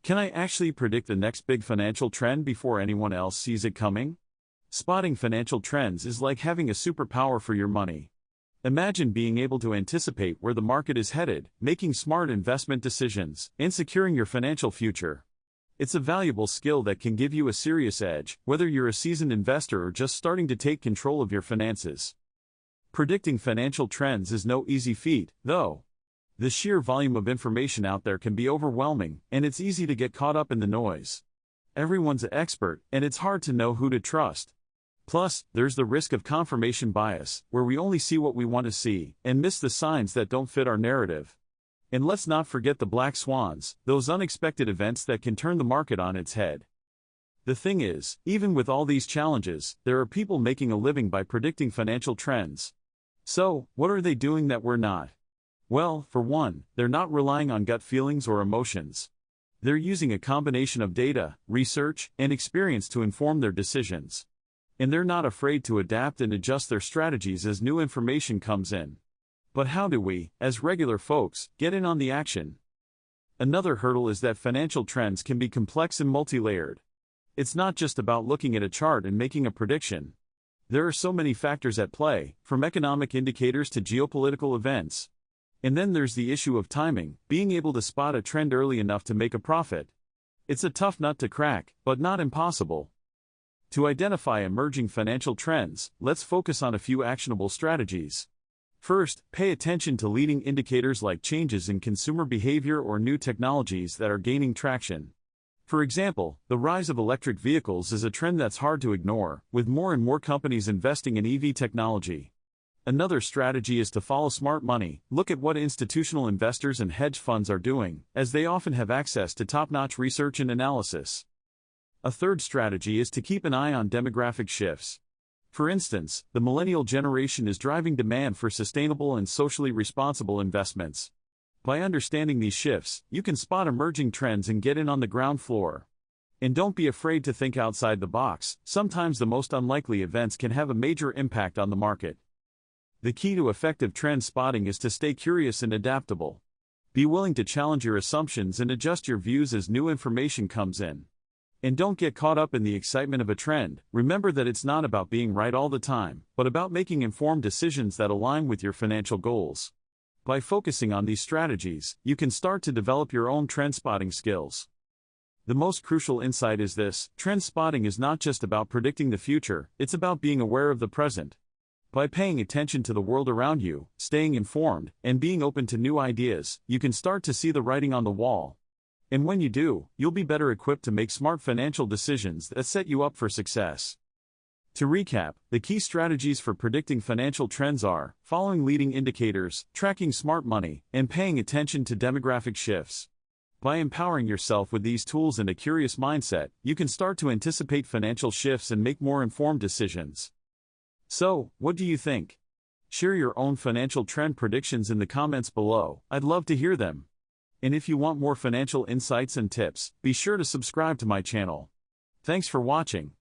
Can I actually predict the next big financial trend before anyone else sees it coming? Spotting financial trends is like having a superpower for your money. Imagine being able to anticipate where the market is headed, making smart investment decisions, and securing your financial future. It's a valuable skill that can give you a serious edge, whether you're a seasoned investor or just starting to take control of your finances. Predicting financial trends is no easy feat, though. The sheer volume of information out there can be overwhelming, and it's easy to get caught up in the noise. Everyone's an expert, and it's hard to know who to trust. Plus, there's the risk of confirmation bias, where we only see what we want to see, and miss the signs that don't fit our narrative. And let's not forget the black swans, those unexpected events that can turn the market on its head. The thing is, even with all these challenges, there are people making a living by predicting financial trends. So, what are they doing that we're not? Well, for one, they're not relying on gut feelings or emotions. They're using a combination of data, research, and experience to inform their decisions. And they're not afraid to adapt and adjust their strategies as new information comes in. But how do we, as regular folks, get in on the action? Another hurdle is that financial trends can be complex and multi-layered. It's not just about looking at a chart and making a prediction. There are so many factors at play, from economic indicators to geopolitical events. And then there's the issue of timing, being able to spot a trend early enough to make a profit. It's a tough nut to crack, but not impossible. To identify emerging financial trends, let's focus on a few actionable strategies. First, pay attention to leading indicators like changes in consumer behavior or new technologies that are gaining traction. For example, the rise of electric vehicles is a trend that's hard to ignore, with more and more companies investing in EV technology. Another strategy is to follow smart money. Look at what institutional investors and hedge funds are doing, as they often have access to top-notch research and analysis. A third strategy is to keep an eye on demographic shifts. For instance, the millennial generation is driving demand for sustainable and socially responsible investments. By understanding these shifts, you can spot emerging trends and get in on the ground floor. And don't be afraid to think outside the box. Sometimes the most unlikely events can have a major impact on the market. The key to effective trend spotting is to stay curious and adaptable. Be willing to challenge your assumptions and adjust your views as new information comes in. And don't get caught up in the excitement of a trend. Remember that it's not about being right all the time, but about making informed decisions that align with your financial goals. By focusing on these strategies, you can start to develop your own trend spotting skills. The most crucial insight is this: trend spotting is not just about predicting the future, it's about being aware of the present. By paying attention to the world around you, staying informed, and being open to new ideas, you can start to see the writing on the wall. And when you do, you'll be better equipped to make smart financial decisions that set you up for success. To recap, the key strategies for predicting financial trends are following leading indicators, tracking smart money, and paying attention to demographic shifts. By empowering yourself with these tools and a curious mindset, you can start to anticipate financial shifts and make more informed decisions. So, what do you think? Share your own financial trend predictions in the comments below. I'd love to hear them. And if you want more financial insights and tips, be sure to subscribe to my channel. Thanks for watching.